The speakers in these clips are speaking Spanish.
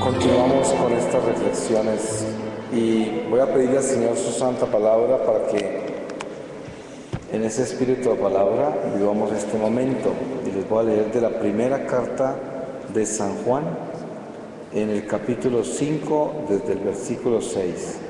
Continuamos con estas reflexiones y voy a pedirle al Señor su santa palabra para que en ese espíritu de palabra vivamos este momento. Y les voy a leer de la primera carta de San Juan en el capítulo 5 desde el versículo 6.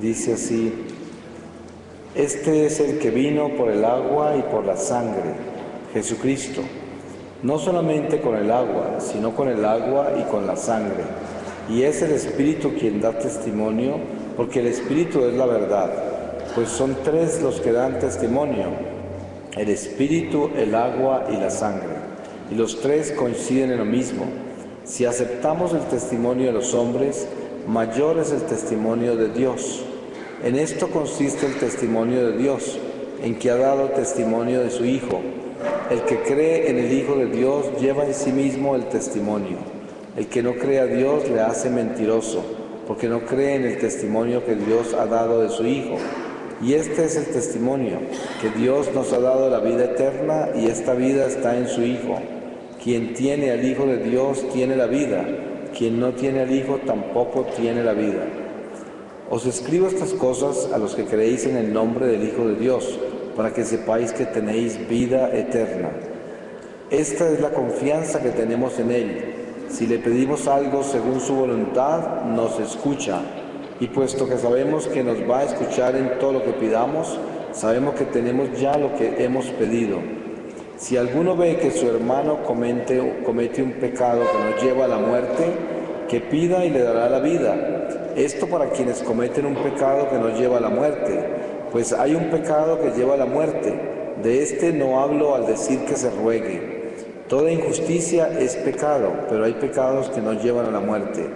Dice así: Este es el que vino por el agua y por la sangre, Jesucristo, no solamente con el agua, sino con el agua y con la sangre. Y es el Espíritu quien da testimonio, porque el Espíritu es la verdad, pues son tres los que dan testimonio: el Espíritu, el agua y la sangre. Y los tres coinciden en lo mismo. Si aceptamos el testimonio de los hombres, mayor es el testimonio de Dios. En esto consiste el testimonio de Dios, en que ha dado testimonio de su Hijo. El que cree en el Hijo de Dios lleva en sí mismo el testimonio. El que no cree a Dios le hace mentiroso, porque no cree en el testimonio que Dios ha dado de su Hijo. Y este es el testimonio, que Dios nos ha dado la vida eterna, y esta vida está en su Hijo. Quien tiene al Hijo de Dios tiene la vida. Quien no tiene al Hijo tampoco tiene la vida. Os escribo estas cosas a los que creéis en el nombre del Hijo de Dios, para que sepáis que tenéis vida eterna. Esta es la confianza que tenemos en Él. Si le pedimos algo según su voluntad, nos escucha. Y puesto que sabemos que nos va a escuchar en todo lo que pidamos, sabemos que tenemos ya lo que hemos pedido. Si alguno ve que su hermano comete un pecado que nos lleva a la muerte, que pida y le dará la vida. Esto para quienes cometen un pecado que nos lleva a la muerte, pues hay un pecado que lleva a la muerte. De este no hablo al decir que se ruegue. Toda injusticia es pecado, pero hay pecados que nos llevan a la muerte.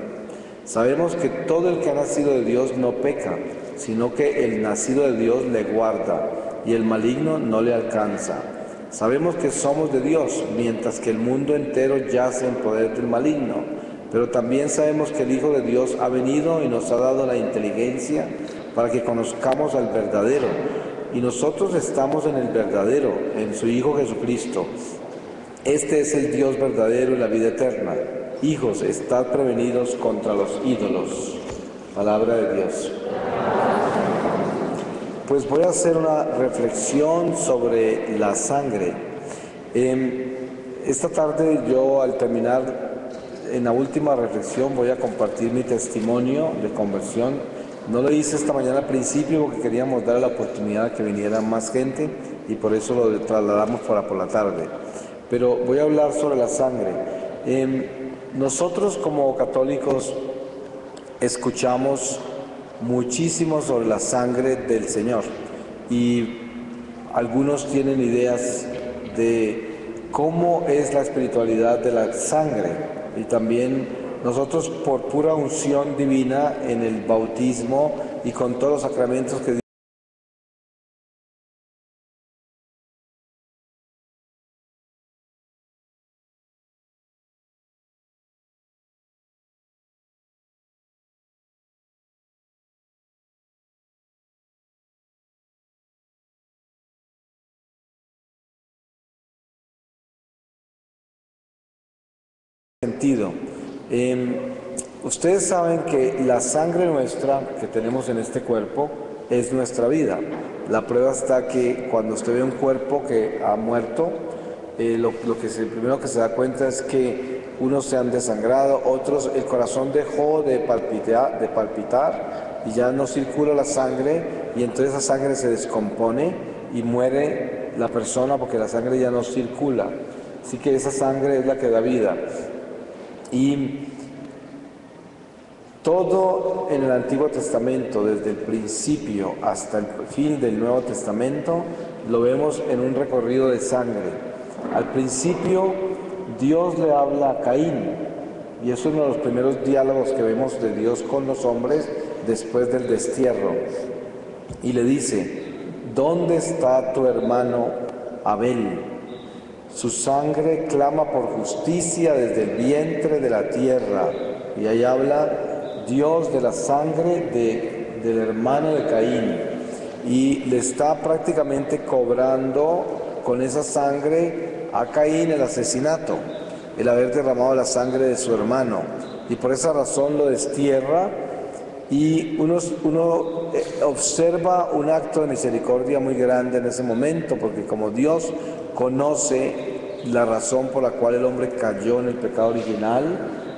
Sabemos que todo el que ha nacido de Dios no peca, sino que el nacido de Dios le guarda, y el maligno no le alcanza. Sabemos que somos de Dios, mientras que el mundo entero yace en poder del maligno. Pero también sabemos que el Hijo de Dios ha venido y nos ha dado la inteligencia para que conozcamos al verdadero. Y nosotros estamos en el verdadero, en su Hijo Jesucristo. Este es el Dios verdadero y la vida eterna. Hijos, estad prevenidos contra los ídolos. Palabra de Dios. Pues voy a hacer una reflexión sobre la sangre. Esta tarde yo, al terminar en la última reflexión, voy a compartir mi testimonio de conversión. No lo hice esta mañana al principio porque queríamos dar la oportunidad de que viniera más gente y por eso lo trasladamos para por la tarde. Pero voy a hablar sobre la sangre. Nosotros como católicos escuchamos muchísimo sobre la sangre del Señor y algunos tienen ideas de cómo es la espiritualidad de la sangre. Y también nosotros, por pura unción divina en el bautismo y con todos los sacramentos que sentido. Ustedes saben que la sangre nuestra que tenemos en este cuerpo es nuestra vida. La prueba está que cuando usted ve un cuerpo que ha muerto, primero que se da cuenta es que unos se han desangrado, otros el corazón dejó de palpitar y ya no circula la sangre, y entonces esa sangre se descompone y muere la persona porque la sangre ya no circula. Así que esa sangre es la que da vida. Y todo en el Antiguo Testamento, desde el principio hasta el fin del Nuevo Testamento, lo vemos en un recorrido de sangre. Al principio, Dios le habla a Caín, y es uno de los primeros diálogos que vemos de Dios con los hombres después del destierro. Y le dice: ¿dónde está tu hermano Abel. Su sangre clama por justicia desde el vientre de la tierra. Y ahí habla Dios de la sangre del hermano de Caín. Y le está prácticamente cobrando con esa sangre a Caín el asesinato, el haber derramado la sangre de su hermano. Y por esa razón lo destierra. Y uno observa un acto de misericordia muy grande en ese momento, porque como Dios conoce la razón por la cual el hombre cayó en el pecado original,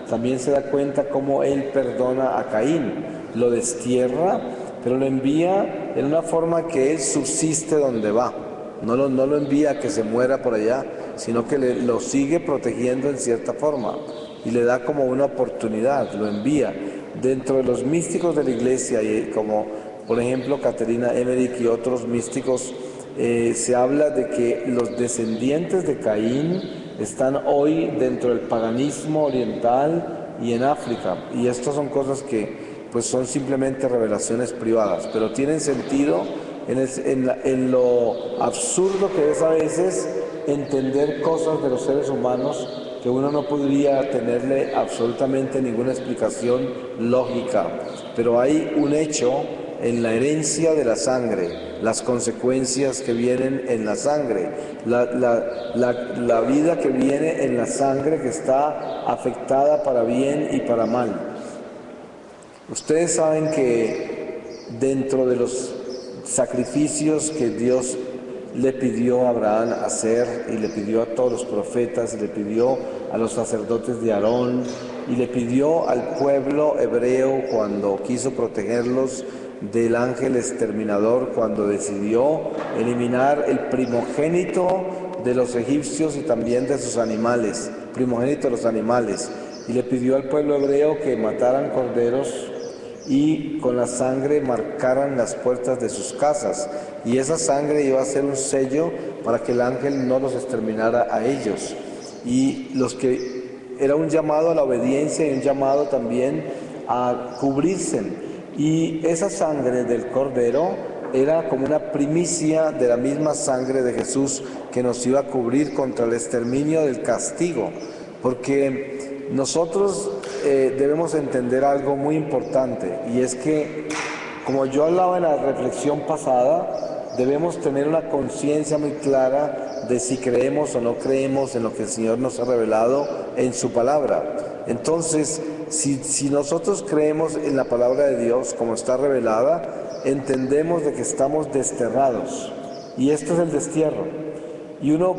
también se da cuenta cómo Él perdona a Caín, lo destierra, pero lo envía en una forma que Él subsiste donde va. No lo envía a que se muera por allá, sino que lo sigue protegiendo en cierta forma y le da como una oportunidad, lo envía. Dentro de los místicos de la iglesia, como por ejemplo Caterina Emmerich y otros místicos, se habla de que los descendientes de Caín están hoy dentro del paganismo oriental y en África. Y estas son cosas que pues son simplemente revelaciones privadas, pero tienen sentido en lo absurdo que es a veces entender cosas de los seres humanos que uno no podría tenerle absolutamente ninguna explicación lógica, pero hay un hecho en la herencia de la sangre, las consecuencias que vienen en la sangre, la vida que viene en la sangre que está afectada para bien y para mal. Ustedes saben que dentro de los sacrificios que Dios le pidió a Abraham hacer, y le pidió a todos los profetas, y le pidió a los sacerdotes de Aarón, y le pidió al pueblo hebreo cuando quiso protegerlos del ángel exterminador, cuando decidió eliminar el primogénito de los egipcios y también de sus animales, primogénito de los animales, y le pidió al pueblo hebreo que mataran corderos y con la sangre marcaran las puertas de sus casas, y esa sangre iba a ser un sello para que el ángel no los exterminara a ellos, y era un llamado a la obediencia y un llamado también a cubrirse, y esa sangre del cordero era como una primicia de la misma sangre de Jesús que nos iba a cubrir contra el exterminio del castigo, porque nosotros debemos entender algo muy importante, y es que, como yo hablaba en la reflexión pasada, debemos tener una conciencia muy clara de si creemos o no creemos en lo que el Señor nos ha revelado en su palabra. Entonces, si nosotros creemos en la palabra de Dios como está revelada, entendemos de que estamos desterrados, y esto es el destierro. Y uno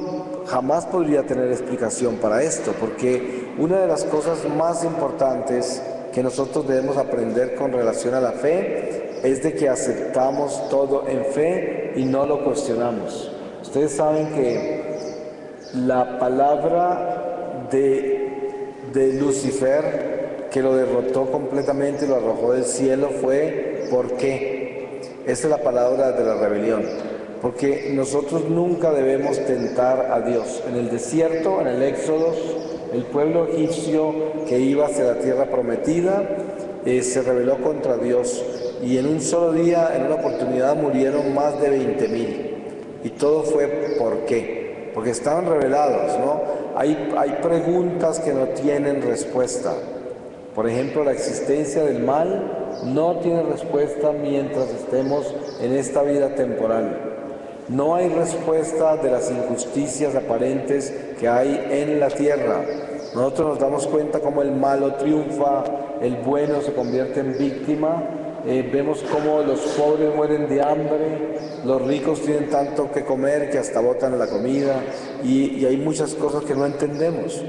jamás podría tener explicación para esto, porque una de las cosas más importantes que nosotros debemos aprender con relación a la fe es de que aceptamos todo en fe y no lo cuestionamos. Ustedes saben que la palabra de Lucifer, que lo derrotó completamente y lo arrojó del cielo, fue ¿por qué? Esa es la palabra de la rebelión. Porque nosotros nunca debemos tentar a Dios. En el desierto, en el Éxodo, el pueblo egipcio que iba hacia la tierra prometida se rebeló contra Dios, y en un solo día, en una oportunidad, murieron más de 20,000. Y todo fue ¿por qué? Porque estaban rebelados, ¿no? Hay preguntas que no tienen respuesta. Por ejemplo, la existencia del mal no tiene respuesta mientras estemos en esta vida temporal. No hay respuesta de las injusticias aparentes que hay en la tierra. Nosotros nos damos cuenta cómo el malo triunfa, el bueno se convierte en víctima, vemos cómo los pobres mueren de hambre, los ricos tienen tanto que comer que hasta botan la comida, y hay muchas cosas que no entendemos.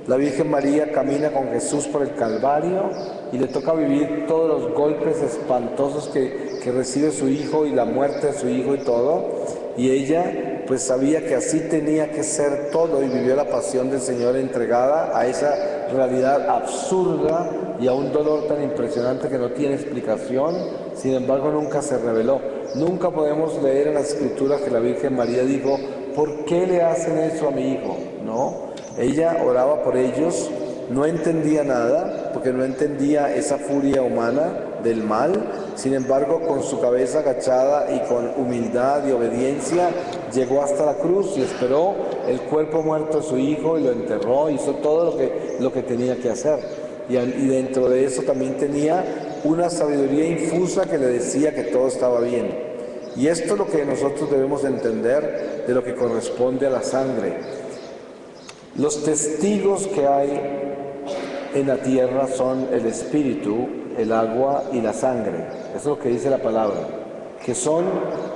La Virgen María camina con Jesús por el Calvario y le toca vivir todos los golpes espantosos que recibe su hijo, y la muerte de su hijo y todo, y ella pues sabía que así tenía que ser todo, y vivió la pasión del Señor entregada a esa realidad absurda y a un dolor tan impresionante que no tiene explicación. Sin embargo, nunca se reveló. Nunca podemos leer en las Escrituras que la Virgen María dijo: ¿por qué le hacen eso a mi hijo? No, ella oraba por ellos, no entendía nada, porque no entendía esa furia humana del mal. Sin embargo, con su cabeza agachada y con humildad y obediencia, llegó hasta la cruz y esperó el cuerpo muerto de su hijo y lo enterró, hizo todo lo que tenía que hacer. Y dentro de eso también tenía una sabiduría infusa que le decía que todo estaba bien. Y esto es lo que nosotros debemos entender de lo que corresponde a la sangre. Los testigos que hay en la tierra son el espíritu, el agua y la sangre. Eso es lo que dice la palabra, que son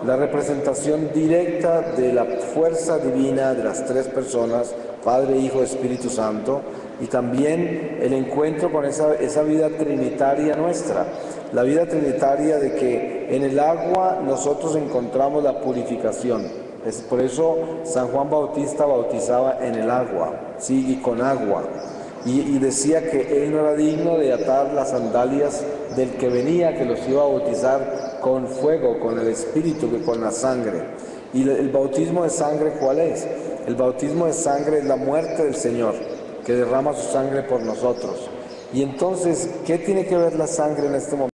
la representación directa de la fuerza divina de las tres personas, Padre, Hijo, Espíritu Santo, y también el encuentro con esa vida trinitaria nuestra, la vida trinitaria de que en el agua nosotros encontramos la purificación. Es por eso San Juan Bautista bautizaba en el agua, ¿sí? Y con agua. Y decía que él no era digno de atar las sandalias del que venía, que los iba a bautizar con fuego, con el Espíritu, que con la sangre. ¿Y el bautismo de sangre cuál es? El bautismo de sangre es la muerte del Señor, que derrama su sangre por nosotros. Y entonces, ¿qué tiene que ver la sangre en este momento?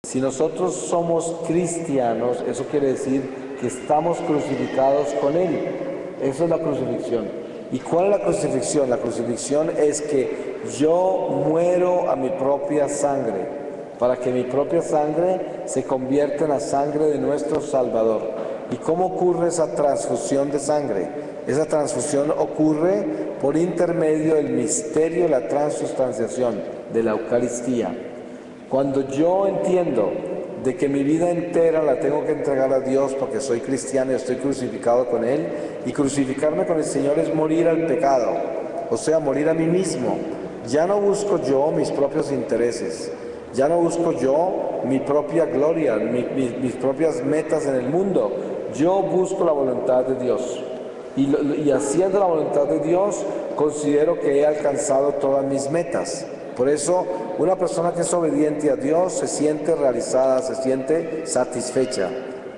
Si nosotros somos cristianos, eso quiere decir que estamos crucificados con Él. Eso es la crucifixión. ¿Y cuál es la crucifixión? La crucifixión es que yo muero a mi propia sangre, para que mi propia sangre se convierta en la sangre de nuestro Salvador. ¿Y cómo ocurre esa transfusión de sangre? Esa transfusión ocurre por intermedio del misterio de la transustanciación, de la Eucaristía. Cuando yo entiendo de que mi vida entera la tengo que entregar a Dios porque soy cristiano y estoy crucificado con Él, y crucificarme con el Señor es morir al pecado, o sea, morir a mí mismo. Ya no busco yo mis propios intereses, ya no busco yo mi propia gloria, mis propias metas en el mundo, yo busco la voluntad de Dios. Y haciendo la voluntad de Dios, considero que he alcanzado todas mis metas. Por eso, una persona que es obediente a Dios se siente realizada, se siente satisfecha.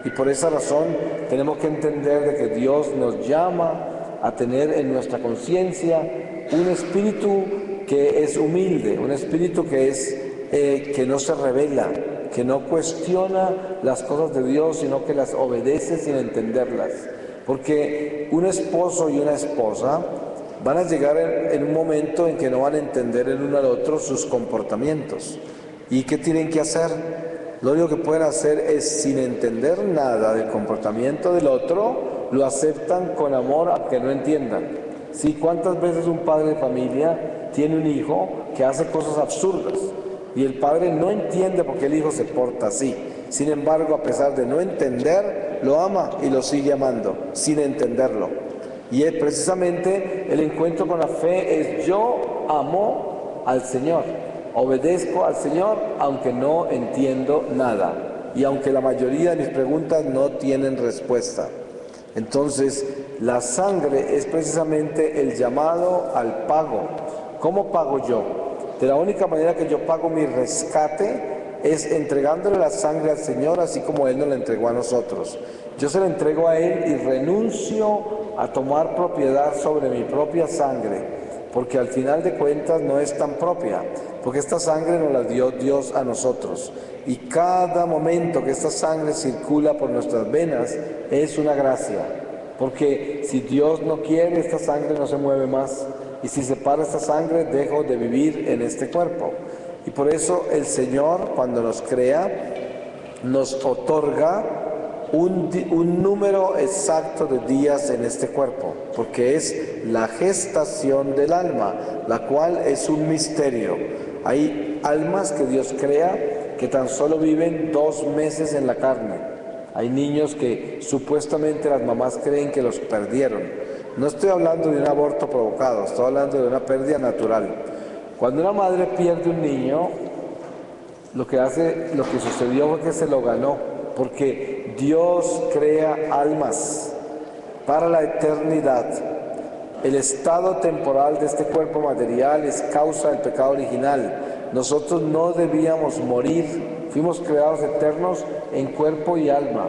Y por esa razón tenemos que entender de que Dios nos llama a tener en nuestra conciencia un espíritu que es humilde, un espíritu que no se rebela, que no cuestiona las cosas de Dios, sino que las obedece sin entenderlas. Porque un esposo y una esposa van a llegar en un momento en que no van a entender el uno al otro sus comportamientos. ¿Y qué tienen que hacer? Lo único que pueden hacer es, sin entender nada del comportamiento del otro, lo aceptan con amor aunque no entiendan. ¿Sí? ¿Cuántas veces un padre de familia tiene un hijo que hace cosas absurdas y el padre no entiende por qué el hijo se porta así? Sin embargo, a pesar de no entender, lo ama y lo sigue amando, sin entenderlo. Y es precisamente el encuentro con la fe es yo amo al Señor, obedezco al Señor aunque no entiendo nada y aunque la mayoría de mis preguntas no tienen respuesta. Entonces, la sangre es precisamente el llamado al pago. ¿Cómo pago yo? De la única manera que yo pago mi rescate es entregándole la sangre al Señor, así como Él nos la entregó a nosotros. Yo se la entrego a Él y renuncio a tomar propiedad sobre mi propia sangre, porque al final de cuentas no es tan propia, porque esta sangre nos la dio Dios a nosotros. Y cada momento que esta sangre circula por nuestras venas es una gracia, porque si Dios no quiere, esta sangre no se mueve más, y si se para esta sangre, dejo de vivir en este cuerpo. Y por eso el Señor, cuando nos crea, nos otorga un número exacto de días en este cuerpo, porque es la gestación del alma, la cual es un misterio. Hay almas que Dios crea que tan solo viven 2 meses en la carne. Hay niños que supuestamente las mamás creen que los perdieron. No estoy hablando de un aborto provocado, estoy hablando de una pérdida natural. Cuando una madre pierde un niño, lo que sucedió fue que se lo ganó, porque Dios crea almas para la eternidad. El estado temporal de este cuerpo material es causa del pecado original. nosotros no debíamos morir, fuimos creados eternos en cuerpo y alma.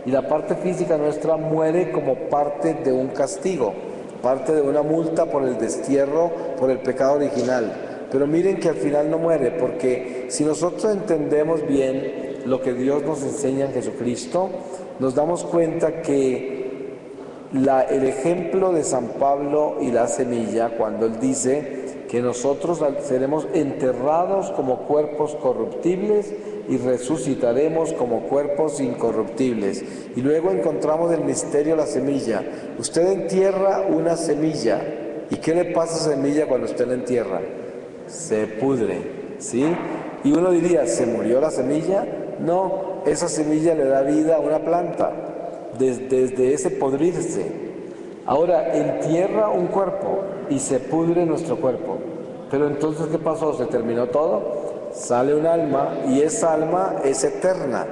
Y la parte física nuestra muere como parte de un castigo, parte de una multa por el destierro, por el pecado original. Pero miren que al final no muere, porque si nosotros entendemos bien lo que Dios nos enseña en Jesucristo, nos damos cuenta que el ejemplo de San Pablo y la semilla, cuando él dice que nosotros seremos enterrados como cuerpos corruptibles y resucitaremos como cuerpos incorruptibles. Y luego encontramos el misterio de la semilla. Usted entierra una semilla, ¿y qué le pasa a esa semilla cuando usted la entierra? Se pudre, ¿sí? Y uno diría, ¿se murió la semilla? No, esa semilla le da vida a una planta, desde ese podrirse. Ahora, entierra un cuerpo y se pudre nuestro cuerpo. Pero entonces, ¿qué pasó? ¿Se terminó todo? Sale un alma y esa alma es eterna.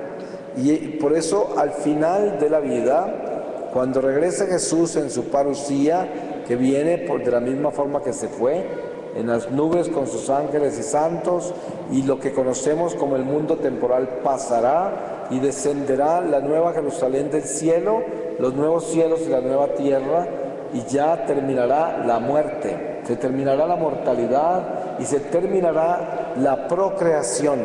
Y por eso, al final de la vida, cuando regrese Jesús en su parusía, que viene de la misma forma que se fue, en las nubes con sus ángeles y santos, y lo que conocemos como el mundo temporal pasará y descenderá la nueva Jerusalén del cielo, los nuevos cielos y la nueva tierra, y ya terminará la muerte, se terminará la mortalidad y se terminará la procreación,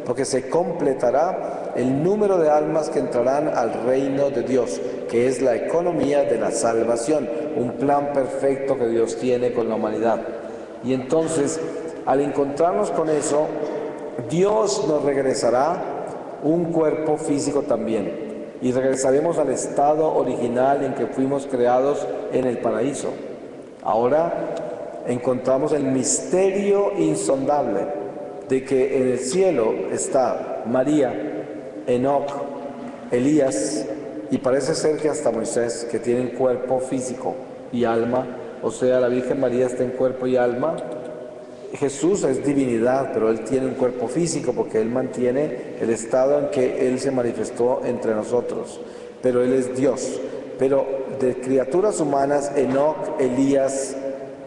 porque se completará el número de almas que entrarán al reino de Dios, que es la economía de la salvación, un plan perfecto que Dios tiene con la humanidad. Y entonces, al encontrarnos con eso, Dios nos regresará un cuerpo físico también. Y regresaremos al estado original en que fuimos creados en el paraíso. Ahora encontramos el misterio insondable de que en el cielo está María, Enoc, Elías, y parece ser que hasta Moisés, que tienen cuerpo físico y alma. O sea, la Virgen María está en cuerpo y alma. Jesús es divinidad, pero Él tiene un cuerpo físico porque Él mantiene el estado en que Él se manifestó entre nosotros. Pero Él es Dios. Pero de criaturas humanas, Enoc, Elías,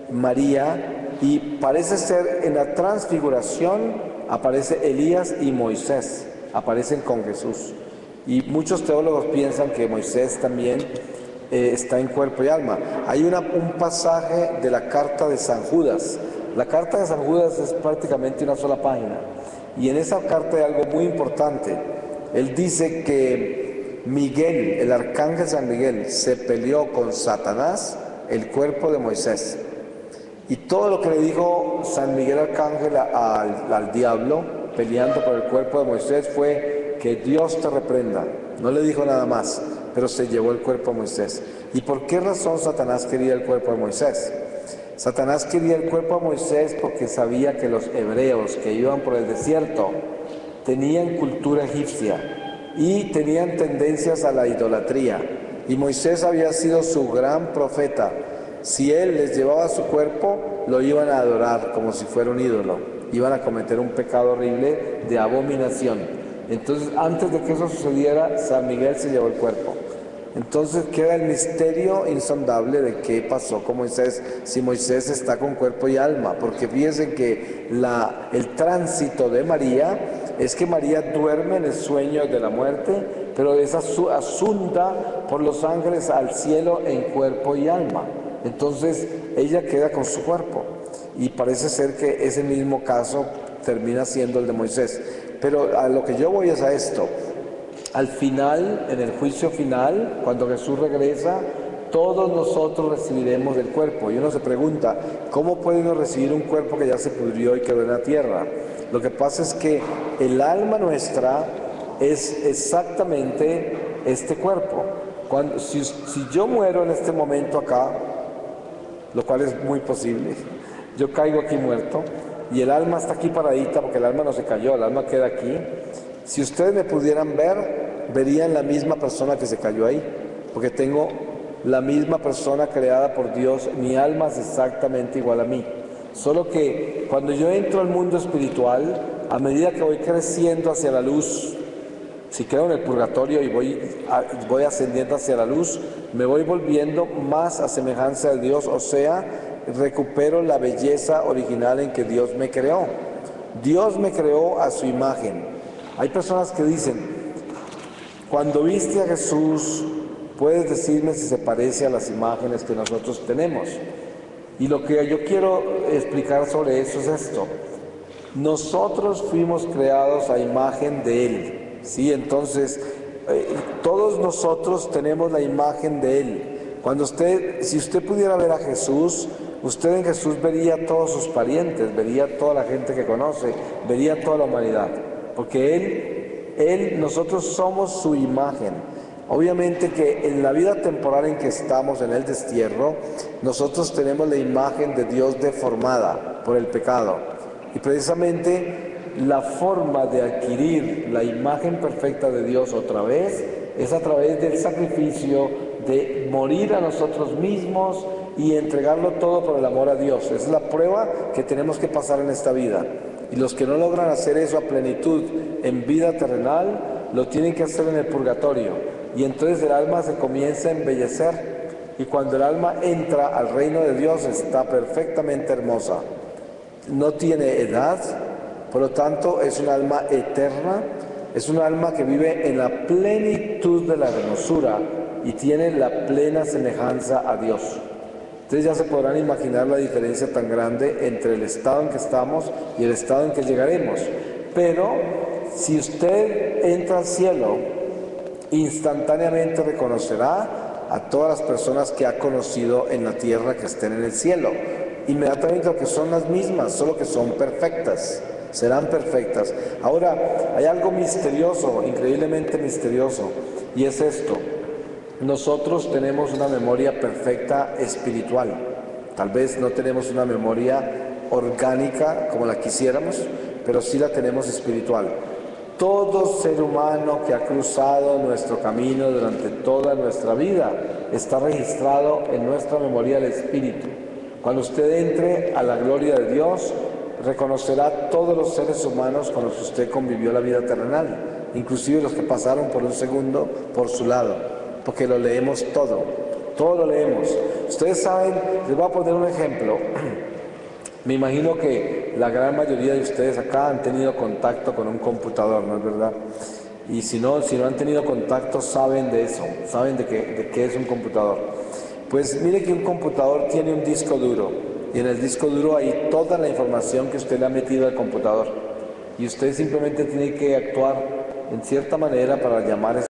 María, y parece ser en la transfiguración aparece Elías y Moisés, aparecen con Jesús. Y muchos teólogos piensan que Moisés también está en cuerpo y alma. Hay un pasaje de la carta de San Judas. La carta de San Judas es prácticamente una sola página. Y en esa carta hay algo muy importante. Él dice que Miguel, el arcángel San Miguel, se peleó con Satanás, el cuerpo de Moisés. Y todo lo que le dijo San Miguel arcángel al diablo, peleando por el cuerpo de Moisés, fue que Dios te reprenda. No le dijo nada más, pero se llevó el cuerpo de Moisés. ¿Y por qué razón Satanás quería el cuerpo de Moisés? Satanás quería el cuerpo de Moisés porque sabía que los hebreos que iban por el desierto tenían cultura egipcia y tenían tendencias a la idolatría. Y Moisés había sido su gran profeta. Si él les llevaba su cuerpo, lo iban a adorar como si fuera un ídolo. Iban a cometer un pecado horrible de abominación. Entonces, antes de que eso sucediera, San Miguel se llevó el cuerpo. Entonces queda el misterio insondable de qué pasó con Moisés, si Moisés está con cuerpo y alma, porque fíjense que el tránsito de María es que María duerme en el sueño de la muerte, pero es asunta por los ángeles al cielo en cuerpo y alma. Entonces ella queda con su cuerpo, y parece ser que ese mismo caso termina siendo el de Moisés. Pero a lo que yo voy es a esto. Al final, en el juicio final, cuando Jesús regresa, todos nosotros recibiremos el cuerpo. Y uno se pregunta, ¿cómo puede uno recibir un cuerpo que ya se pudrió y quedó en la tierra? Lo que pasa es que el alma nuestra es exactamente este cuerpo. Si yo muero en este momento acá, lo cual es muy posible, yo caigo aquí muerto, y el alma está aquí paradita, porque el alma no se cayó, el alma queda aquí. Si ustedes me pudieran ver, verían la misma persona que se cayó ahí, porque tengo la misma persona creada por Dios, mi alma es exactamente igual a mí. Solo que cuando yo entro al mundo espiritual, a medida que voy creciendo hacia la luz, si quedo en el purgatorio y voy ascendiendo hacia la luz, me voy volviendo más a semejanza de Dios, o sea, recupero la belleza original en que Dios me creó. Dios me creó a su imagen. Hay personas que dicen, cuando viste a Jesús, puedes decirme si se parece a las imágenes que nosotros tenemos. Y lo que yo quiero explicar sobre eso es esto. Nosotros fuimos creados a imagen de Él, ¿sí? Entonces, todos nosotros tenemos la imagen de Él. Si usted pudiera ver a Jesús, usted en Jesús vería a todos sus parientes, vería a toda la gente que conoce, vería a toda la humanidad, porque nosotros somos su imagen. Obviamente que en la vida temporal en que estamos, en el destierro, nosotros tenemos la imagen de Dios deformada por el pecado. Y precisamente la forma de adquirir la imagen perfecta de Dios otra vez es a través del sacrificio de morir a nosotros mismos y entregarlo todo por el amor a Dios. Esa es la prueba que tenemos que pasar en esta vida. Y los que no logran hacer eso a plenitud en vida terrenal, lo tienen que hacer en el purgatorio. Y entonces el alma se comienza a embellecer. Y cuando el alma entra al reino de Dios, está perfectamente hermosa. No tiene edad, por lo tanto es un alma eterna, es un alma que vive en la plenitud de la hermosura y tiene la plena semejanza a Dios. Ustedes ya se podrán imaginar la diferencia tan grande entre el estado en que estamos y el estado en que llegaremos. Pero si usted entra al cielo, instantáneamente reconocerá a todas las personas que ha conocido en la tierra que estén en el cielo. Inmediatamente lo que son las mismas, solo que son perfectas, serán perfectas. Ahora, hay algo misterioso, increíblemente misterioso, y es esto. Nosotros tenemos una memoria perfecta espiritual. Tal vez no tenemos una memoria orgánica como la quisiéramos, pero sí la tenemos espiritual. Todo ser humano que ha cruzado nuestro camino durante toda nuestra vida está registrado en nuestra memoria del espíritu. Cuando usted entre a la gloria de Dios, reconocerá todos los seres humanos con los que usted convivió la vida terrenal, inclusive los que pasaron por un segundo por su lado, porque lo leemos todo lo leemos. Ustedes saben, les voy a poner un ejemplo. Me imagino que la gran mayoría de ustedes acá han tenido contacto con un computador, ¿no es verdad? Y si no han tenido contacto, saben de eso, saben de qué es un computador. Pues mire que un computador tiene un disco duro, y en el disco duro hay toda la información que usted le ha metido al computador. Y usted simplemente tiene que actuar en cierta manera para llamar a ese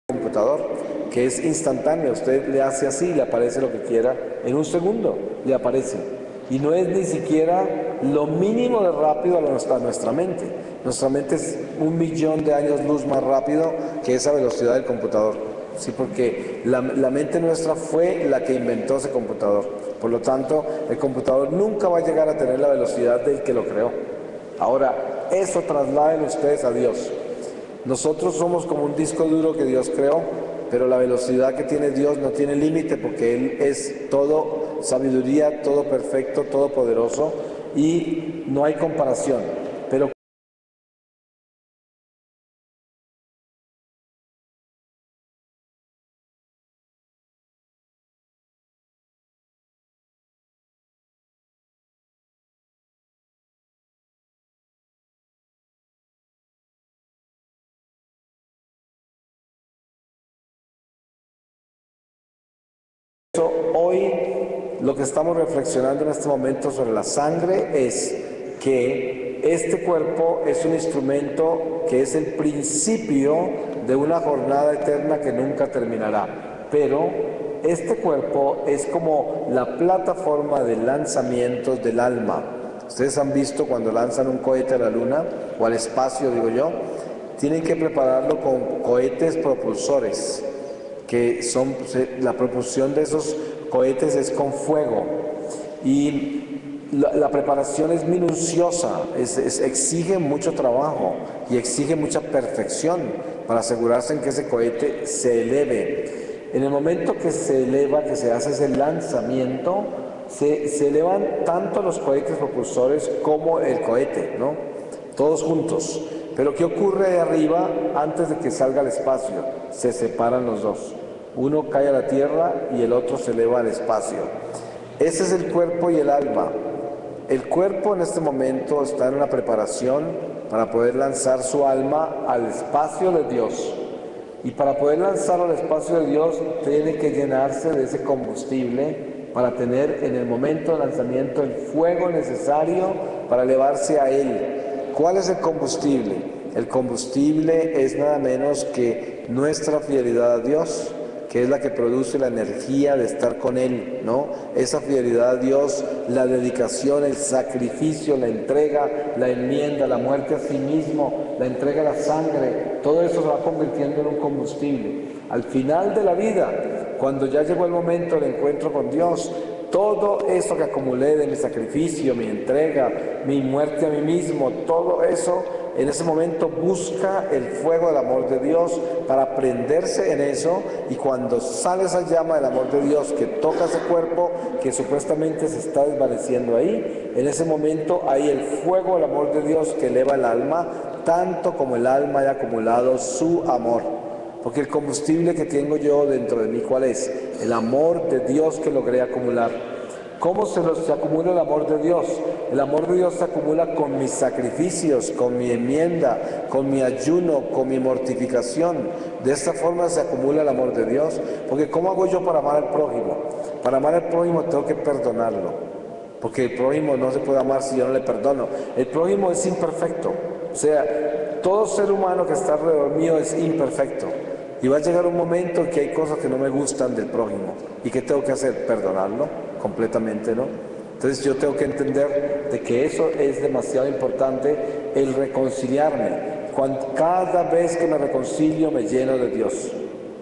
computador, que es instantáneo. Usted le hace así y le aparece lo que quiera, en un segundo le aparece. Y no es ni siquiera lo mínimo de rápido a nuestra mente. Nuestra mente es 1.000.000 de años luz más rápido que esa velocidad del computador. Sí, porque la mente nuestra fue la que inventó ese computador. Por lo tanto, el computador nunca va a llegar a tener la velocidad del que lo creó. Ahora, eso trasladen ustedes a Dios. Nosotros somos como un disco duro que Dios creó, pero la velocidad que tiene Dios no tiene límite, porque Él es todo sabiduría, todo perfecto, todo poderoso, y no hay comparación. Pero hoy lo que estamos reflexionando en este momento sobre la sangre es que este cuerpo es un instrumento que es el principio de una jornada eterna que nunca terminará. Pero este cuerpo es como la plataforma de lanzamientos del alma. Ustedes han visto cuando lanzan un cohete a la luna o al espacio, digo yo, tienen que prepararlo con cohetes propulsores, que son, la propulsión de esos cohetes es con fuego, y la preparación es minuciosa, exige mucho trabajo y exige mucha perfección para asegurarse en que ese cohete se eleve. En el momento que se eleva, que se hace ese lanzamiento, se elevan tanto los cohetes propulsores como el cohete, ¿no? Todos juntos. Pero ¿qué ocurre ahí arriba antes de que salga al espacio? Se separan los dos. Uno cae a la tierra y el otro se eleva al espacio. Ese es el cuerpo y el alma. El cuerpo en este momento está en una preparación para poder lanzar su alma al espacio de Dios. Y para poder lanzarlo al espacio de Dios tiene que llenarse de ese combustible para tener en el momento de lanzamiento el fuego necesario para elevarse a Él. ¿Cuál es el combustible? El combustible es nada menos que nuestra fidelidad a Dios, que es la que produce la energía de estar con Él, ¿no? Esa fidelidad a Dios, la dedicación, el sacrificio, la entrega, la enmienda, la muerte a sí mismo, la entrega a la sangre, todo eso se va convirtiendo en un combustible. Al final de la vida, cuando ya llegó el momento del encuentro con Dios, todo eso que acumulé de mi sacrificio, mi entrega, mi muerte a mí mismo, todo eso en ese momento busca el fuego del amor de Dios para prenderse en eso, y cuando sale esa llama del amor de Dios que toca ese cuerpo que supuestamente se está desvaneciendo ahí, en ese momento hay el fuego del amor de Dios que eleva el alma, tanto como el alma haya acumulado su amor. Porque el combustible que tengo yo dentro de mí, ¿cuál es? El amor de Dios que logré acumular. ¿Cómo se acumula el amor de Dios? El amor de Dios se acumula con mis sacrificios, con mi enmienda, con mi ayuno, con mi mortificación. De esta forma se acumula el amor de Dios. Porque ¿cómo hago yo para amar al prójimo? Para amar al prójimo tengo que perdonarlo. Porque el prójimo no se puede amar si yo no le perdono. El prójimo es imperfecto. O sea, todo ser humano que está alrededor mío es imperfecto. Y va a llegar un momento en que hay cosas que no me gustan del prójimo. ¿Y qué tengo que hacer? Perdonarlo completamente, ¿no? Entonces yo tengo que entender de que eso es demasiado importante, el reconciliarme. Cada vez que me reconcilio me lleno de Dios.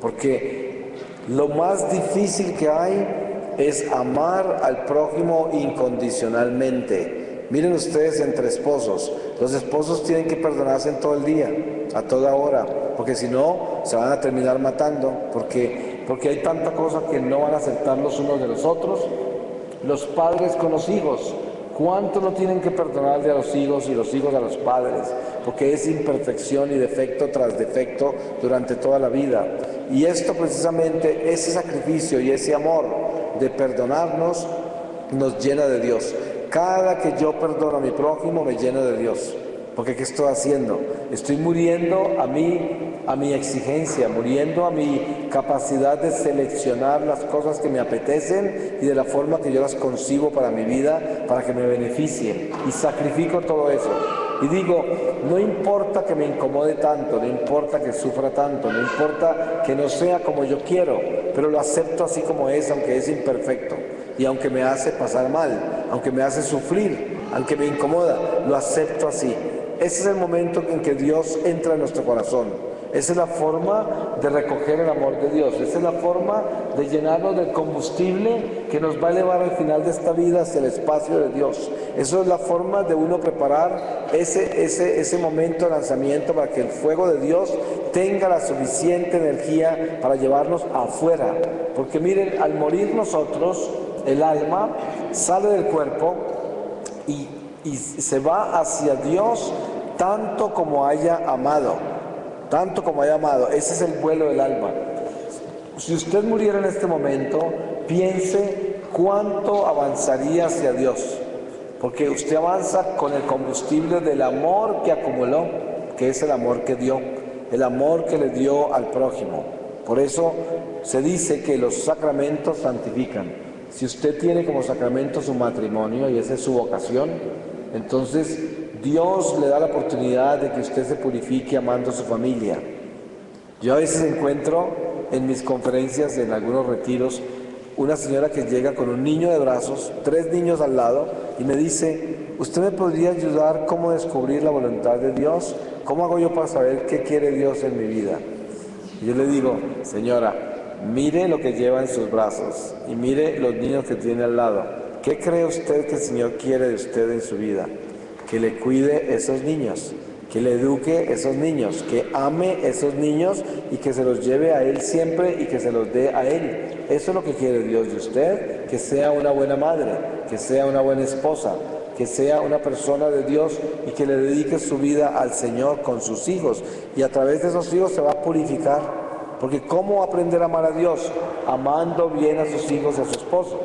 Porque lo más difícil que hay es amar al prójimo incondicionalmente. Miren ustedes entre esposos, los esposos tienen que perdonarse en todo el día, a toda hora, porque si no se van a terminar matando, porque hay tanta cosa que no van a aceptar los unos de los otros. Los padres con los hijos, ¿cuánto no tienen que perdonarle a los hijos y los hijos a los padres? Porque es imperfección y defecto tras defecto durante toda la vida. Y esto precisamente, ese sacrificio y ese amor de perdonarnos nos llena de Dios. Cada que yo perdono a mi prójimo me lleno de Dios. Porque ¿qué estoy haciendo? Estoy muriendo a mi exigencia, muriendo a mi capacidad de seleccionar las cosas que me apetecen y de la forma que yo las concibo para mi vida, para que me beneficien. Y sacrifico todo eso. Y digo, no importa que me incomode tanto, no importa que sufra tanto, no importa que no sea como yo quiero, pero lo acepto así como es, aunque es imperfecto. Y aunque me hace pasar mal, aunque me hace sufrir, aunque me incomoda, lo acepto así. Ese es el momento en que Dios entra en nuestro corazón. Esa es la forma de recoger el amor de Dios. Esa es la forma de llenarnos del combustible que nos va a elevar al final de esta vida hacia el espacio de Dios. Eso es la forma de uno preparar ese momento de lanzamiento para que el fuego de Dios tenga la suficiente energía para llevarnos afuera. Porque miren, al morir nosotros, el alma sale del cuerpo y se va hacia Dios tanto como haya amado. Tanto como haya amado. Ese es el vuelo del alma. Si usted muriera en este momento, piense cuánto avanzaría hacia Dios. Porque usted avanza con el combustible del amor que acumuló, que es el amor que dio, el amor que le dio al prójimo. Por eso se dice que los sacramentos santifican. Si usted tiene como sacramento su matrimonio y esa es su vocación, entonces Dios le da la oportunidad de que usted se purifique amando a su familia. Yo a veces encuentro en mis conferencias, en algunos retiros, una señora que llega con un niño de brazos, 3 niños al lado, y me dice, ¿usted me podría ayudar cómo descubrir la voluntad de Dios? ¿Cómo hago yo para saber qué quiere Dios en mi vida? Y yo le digo, señora, mire lo que lleva en sus brazos y mire los niños que tiene al lado. ¿Qué cree usted que el Señor quiere de usted en su vida? Que le cuide esos niños, que le eduque a esos niños, que ame a esos niños y que se los lleve a Él siempre y que se los dé a Él. Eso es lo que quiere Dios de usted, que sea una buena madre, que sea una buena esposa, que sea una persona de Dios y que le dedique su vida al Señor con sus hijos. Y a través de esos hijos se va a purificar. Porque ¿cómo aprender a amar a Dios? Amando bien a sus hijos y a su esposo.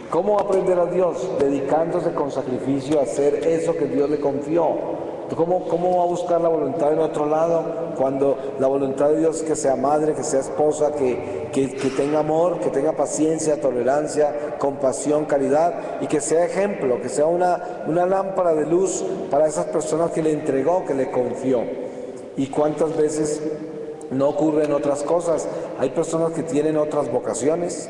¿Cómo aprender a Dios? Dedicándose con sacrificio a hacer eso que Dios le confió. ¿Cómo va a buscar la voluntad en otro lado cuando la voluntad de Dios es que sea madre, que sea esposa, que tenga amor, que tenga paciencia, tolerancia, compasión, caridad y que sea ejemplo, que sea una lámpara de luz para esas personas que le entregó, que le confió? ¿Y cuántas veces no ocurren otras cosas? Hay personas que tienen otras vocaciones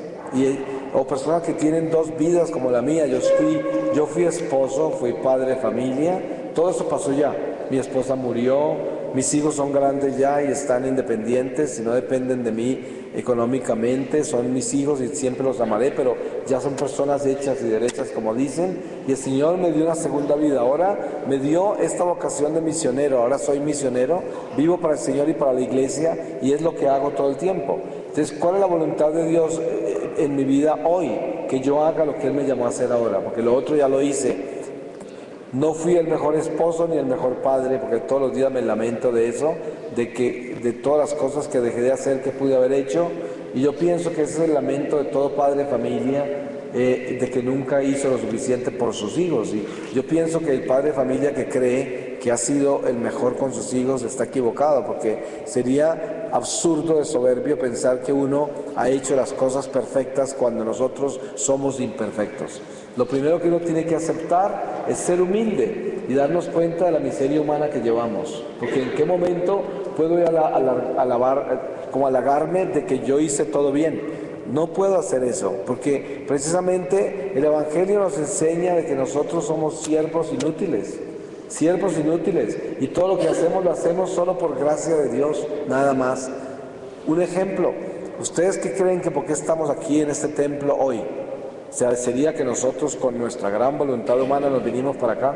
o personas que tienen dos vidas como la mía. Yo fui esposo, fui padre de familia, todo eso pasó ya. Mi esposa murió, mis hijos son grandes ya y están independientes y no dependen de mí económicamente, son mis hijos y siempre los amaré, pero ya son personas hechas y derechas como dicen, y el Señor me dio una segunda vida. Ahora me dio esta vocación de misionero, ahora soy misionero, vivo para el Señor y para la iglesia y es lo que hago todo el tiempo. Entonces, ¿cuál es la voluntad de Dios en mi vida hoy? Que yo haga lo que Él me llamó a hacer ahora, porque lo otro ya lo hice. No fui el mejor esposo ni el mejor padre, porque todos los días me lamento de eso, de todas las cosas que dejé de hacer que pude haber hecho, y yo pienso que ese es el lamento de todo padre de familia, de que nunca hizo lo suficiente por sus hijos. Y yo pienso que el padre de familia que cree que ha sido el mejor con sus hijos está equivocado, porque sería absurdo de soberbio pensar que uno ha hecho las cosas perfectas cuando nosotros somos imperfectos. Lo primero que uno tiene que aceptar es ser humilde y darnos cuenta de la miseria humana que llevamos. Porque en qué momento puedo ir como halagarme de que yo hice todo bien. No puedo hacer eso, porque precisamente el Evangelio nos enseña de que nosotros somos siervos inútiles, y todo lo que hacemos lo hacemos solo por gracia de Dios, nada más. Un ejemplo, ¿ustedes qué creen que por qué estamos aquí en este templo hoy? O sea, sería que nosotros con nuestra gran voluntad humana nos vinimos para acá.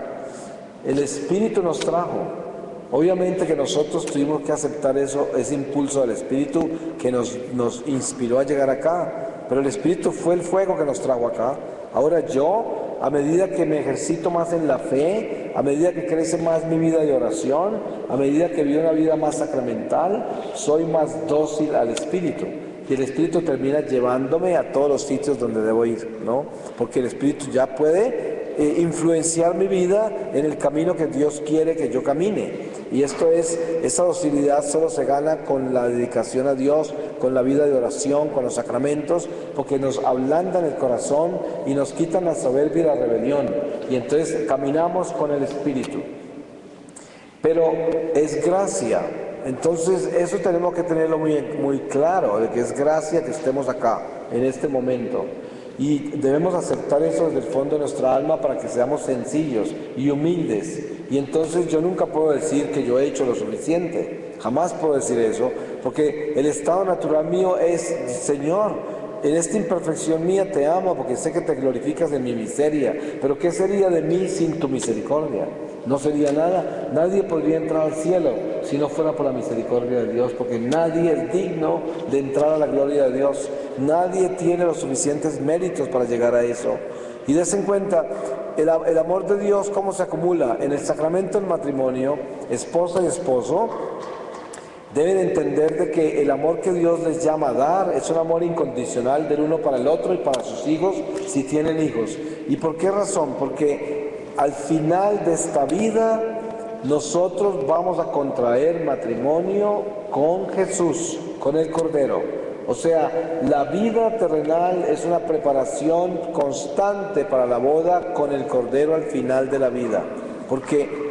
El Espíritu nos trajo. Obviamente que nosotros tuvimos que aceptar ese impulso del Espíritu que nos inspiró a llegar acá. Pero el Espíritu fue el fuego que nos trajo acá. Ahora yo, a medida que me ejercito más en la fe, a medida que crece más mi vida de oración, a medida que vivo una vida más sacramental, soy más dócil al Espíritu. Y el Espíritu termina llevándome a todos los sitios donde debo ir, ¿no? Porque el Espíritu ya puede influenciar mi vida en el camino que Dios quiere que yo camine. Y esa docilidad solo se gana con la dedicación a Dios, con la vida de oración, con los sacramentos, porque nos ablandan el corazón y nos quitan la soberbia y la rebelión. Y entonces caminamos con el Espíritu. Pero es gracia. Entonces eso tenemos que tenerlo muy claro, de que es gracia que estemos acá, en este momento. Y debemos aceptar eso desde el fondo de nuestra alma para que seamos sencillos y humildes. Y entonces yo nunca puedo decir que yo he hecho lo suficiente, jamás puedo decir eso, porque el estado natural mío es: Señor, en esta imperfección mía te amo porque sé que te glorificas en mi miseria, pero ¿qué sería de mí sin tu misericordia? No sería nada. Nadie podría entrar al cielo si no fuera por la misericordia de Dios, porque nadie es digno de entrar a la gloria de Dios. Nadie tiene los suficientes méritos para llegar a eso. Y des en cuenta, el amor de Dios, ¿cómo se acumula? En el sacramento del matrimonio, esposa y esposo deben entender de que el amor que Dios les llama a dar es un amor incondicional del uno para el otro y para sus hijos, si tienen hijos. ¿Y por qué razón? Porque al final de esta vida nosotros vamos a contraer matrimonio con Jesús, con el Cordero. O sea, la vida terrenal es una preparación constante para la boda con el Cordero al final de la vida. Porque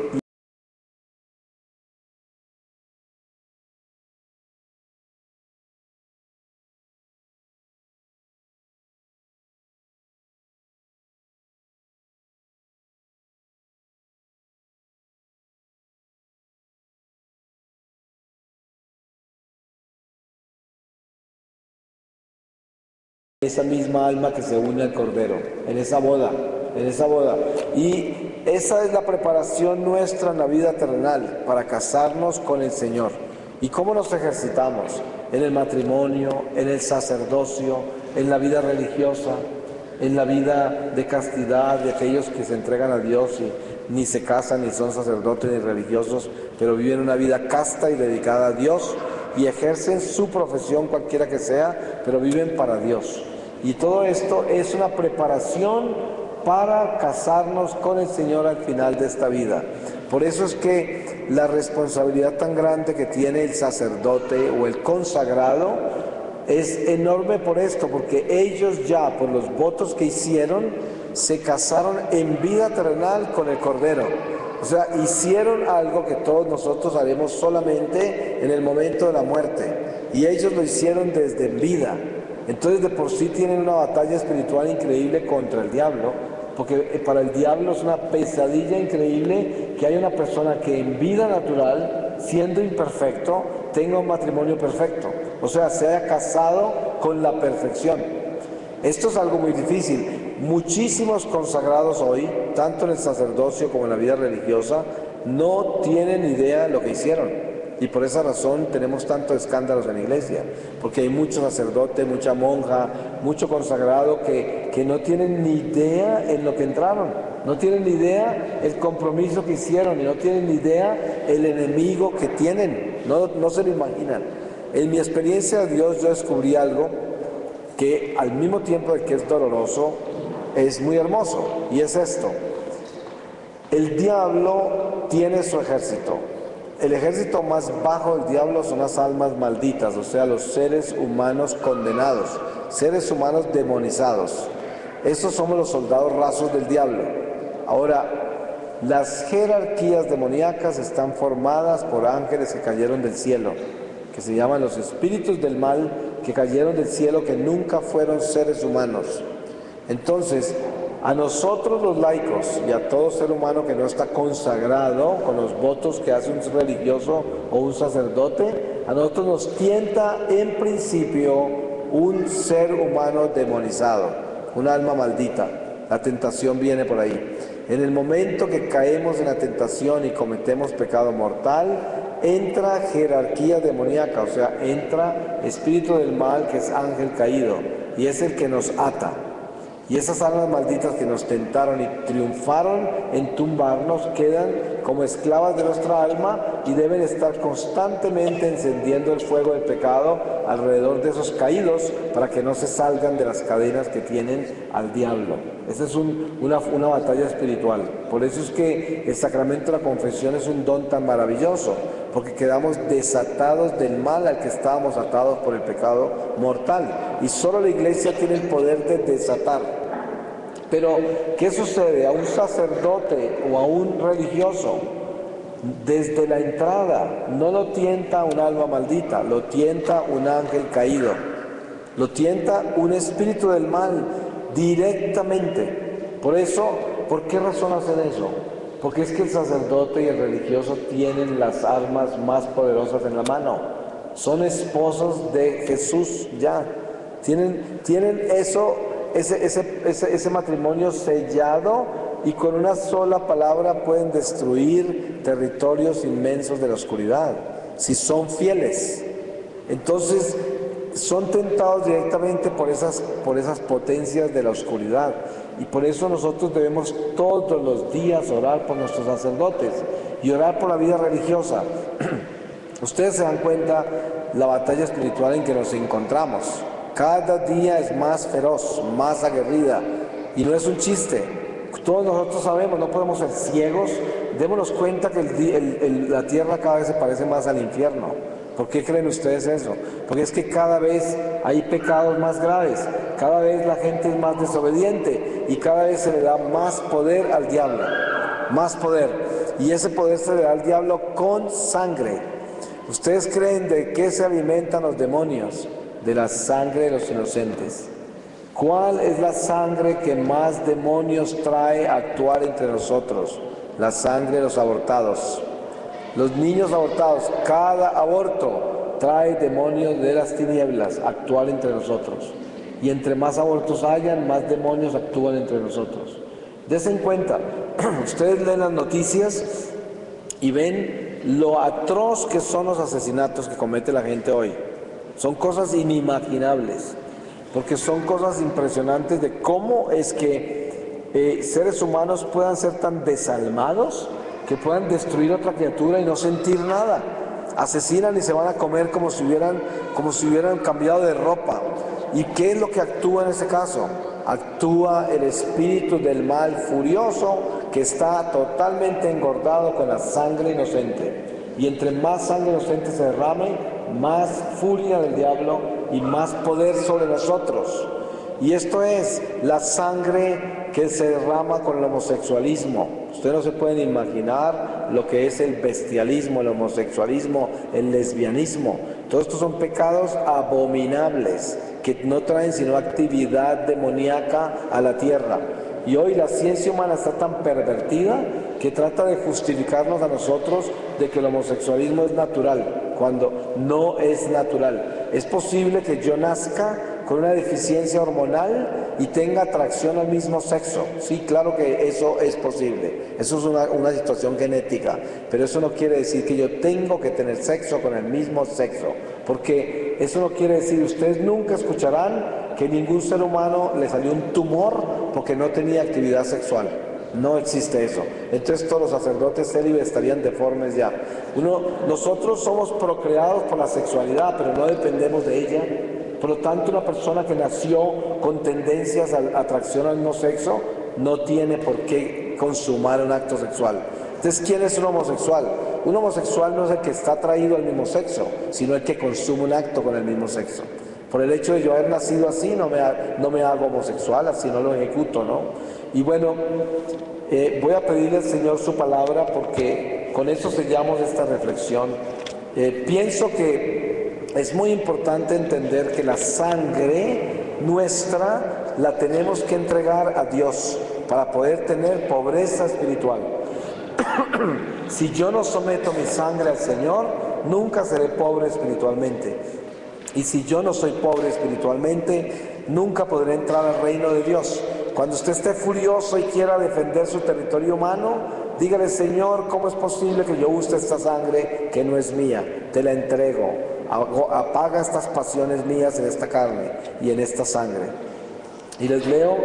esa misma alma que se une al Cordero, en esa boda. Y esa es la preparación nuestra en la vida terrenal, para casarnos con el Señor. ¿Y cómo nos ejercitamos? En el matrimonio, en el sacerdocio, en la vida religiosa, en la vida de castidad de aquellos que se entregan a Dios y ni se casan, ni son sacerdotes, ni religiosos, pero viven una vida casta y dedicada a Dios y ejercen su profesión cualquiera que sea, pero viven para Dios. Y todo esto es una preparación para casarnos con el Señor al final de esta vida. Por eso es que la responsabilidad tan grande que tiene el sacerdote o el consagrado es enorme por esto, porque ellos ya, por los votos que hicieron, se casaron en vida terrenal con el Cordero. O sea, hicieron algo que todos nosotros haremos solamente en el momento de la muerte. Y ellos lo hicieron desde vida. Entonces, de por sí tienen una batalla espiritual increíble contra el diablo, porque para el diablo es una pesadilla increíble que haya una persona que en vida natural, siendo imperfecto, tenga un matrimonio perfecto. O sea, se haya casado con la perfección. Esto es algo muy difícil. Muchísimos consagrados hoy, tanto en el sacerdocio como en la vida religiosa, no tienen idea de lo que hicieron. Y por esa razón tenemos tantos escándalos en la iglesia, porque hay mucho sacerdote, mucha monja, mucho consagrado que no tienen ni idea en lo que entraron, no tienen ni idea el compromiso que hicieron y no tienen ni idea el enemigo que tienen, no se lo imaginan. En mi experiencia de Dios yo descubrí algo que al mismo tiempo de que es doloroso, es muy hermoso, y es esto: el diablo tiene su ejército. El ejército más bajo del diablo son las almas malditas, o sea, los seres humanos condenados, seres humanos demonizados. Esos somos los soldados rasos del diablo. Ahora, las jerarquías demoníacas están formadas por ángeles que cayeron del cielo, que se llaman los espíritus del mal, que cayeron del cielo, que nunca fueron seres humanos. Entonces, a nosotros los laicos y a todo ser humano que no está consagrado con los votos que hace un religioso o un sacerdote, a nosotros nos tienta en principio un ser humano demonizado, un alma maldita. La tentación viene por ahí. En el momento que caemos en la tentación y cometemos pecado mortal, entra jerarquía demoníaca, o sea, entra espíritu del mal, que es ángel caído, y es el que nos ata. Y esas almas malditas que nos tentaron y triunfaron en tumbarnos quedan como esclavas de nuestra alma y deben estar constantemente encendiendo el fuego del pecado alrededor de esos caídos para que no se salgan de las cadenas que tienen al diablo. Esa es una batalla espiritual. Por eso es que el sacramento de la confesión es un don tan maravilloso, porque quedamos desatados del mal al que estábamos atados por el pecado mortal. Y solo la Iglesia tiene el poder de desatar. Pero, ¿qué sucede? A un sacerdote o a un religioso, desde la entrada, no lo tienta un alma maldita, lo tienta un ángel caído, lo tienta un espíritu del mal directamente. Por eso, ¿por qué razón hacen eso? Porque es que el sacerdote y el religioso tienen las armas más poderosas en la mano. Son esposos de Jesús ya. Tienen eso, ese matrimonio sellado, y con una sola palabra pueden destruir territorios inmensos de la oscuridad, si son fieles. Entonces, son tentados directamente por esas potencias de la oscuridad. Y por eso nosotros debemos todos los días orar por nuestros sacerdotes y orar por la vida religiosa. Ustedes se dan cuenta la batalla espiritual en que nos encontramos. Cada día es más feroz, más aguerrida, y no es un chiste. Todos nosotros sabemos, no podemos ser ciegos. Démonos cuenta que la tierra cada vez se parece más al infierno. ¿Por qué creen ustedes eso? Porque es que cada vez hay pecados más graves, cada vez la gente es más desobediente y cada vez se le da más poder al diablo, más poder. Y ese poder se le da al diablo con sangre. ¿Ustedes creen de qué se alimentan los demonios? De la sangre de los inocentes. ¿Cuál es la sangre que más demonios trae a actuar entre nosotros? La sangre de los abortados. Los niños abortados, cada aborto trae demonios de las tinieblas a actuar entre nosotros. Y entre más abortos hayan, más demonios actúan entre nosotros. Desen cuenta, ustedes leen las noticias y ven lo atroz que son los asesinatos que comete la gente hoy. Son cosas inimaginables, porque son cosas impresionantes de cómo es que seres humanos puedan ser tan desalmados que puedan destruir otra criatura y no sentir nada. Asesinan y se van a comer como si hubieran cambiado de ropa. ¿Y qué es lo que actúa en ese caso? Actúa el espíritu del mal furioso que está totalmente engordado con la sangre inocente. Y entre más sangre inocente se derrame, más furia del diablo y más poder sobre nosotros. Y esto es la sangre que se derrama con el homosexualismo. Ustedes no se pueden imaginar lo que es el bestialismo, el homosexualismo, el lesbianismo. Todos estos son pecados abominables que no traen sino actividad demoníaca a la tierra. Y hoy la ciencia humana está tan pervertida que trata de justificarnos a nosotros de que el homosexualismo es natural, cuando no es natural. Es posible que yo nazca con una deficiencia hormonal y tenga atracción al mismo sexo. Sí, claro que eso es posible. Eso es una situación genética. Pero eso no quiere decir que yo tengo que tener sexo con el mismo sexo. Porque eso no quiere decir, ustedes nunca escucharán que ningún ser humano le salió un tumor porque no tenía actividad sexual. No existe eso. Entonces todos los sacerdotes célibes estarían deformes ya. Nosotros somos procreados por la sexualidad, pero no dependemos de ella. Por lo tanto, una persona que nació con tendencias a atracción al mismo sexo no tiene por qué consumar un acto sexual. Entonces, ¿quién es un homosexual? Un homosexual no es el que está atraído al mismo sexo, sino el que consume un acto con el mismo sexo. Por el hecho de yo haber nacido así, no me hago homosexual, así no lo ejecuto, ¿no? Y bueno, voy a pedirle al Señor su palabra porque con eso sellamos esta reflexión. Pienso que es muy importante entender que la sangre nuestra la tenemos que entregar a Dios para poder tener pobreza espiritual. Si yo no someto mi sangre al Señor, nunca seré pobre espiritualmente. Y si yo no soy pobre espiritualmente, nunca podré entrar al reino de Dios. Cuando usted esté furioso y quiera defender su territorio humano, dígale: Señor, ¿cómo es posible que yo use esta sangre que no es mía? Te la entrego. Apaga estas pasiones mías en esta carne y en esta sangre. Y les leo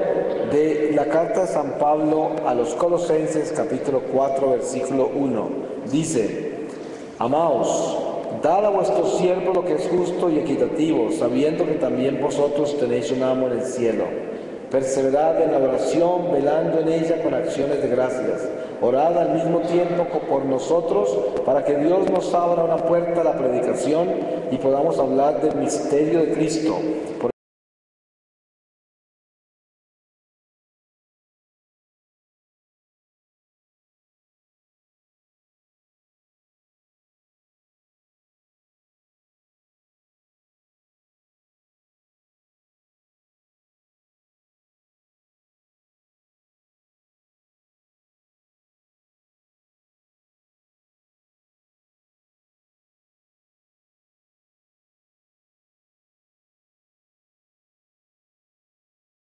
de la carta de San Pablo a los Colosenses, capítulo 4, versículo 1. Dice: Amaos, dad a vuestros siervos lo que es justo y equitativo, sabiendo que también vosotros tenéis un amo en el cielo. Perseverad en la oración, velando en ella con acciones de gracias. Orad al mismo tiempo por nosotros, para que Dios nos abra una puerta a la predicación y podamos hablar del misterio de Cristo, por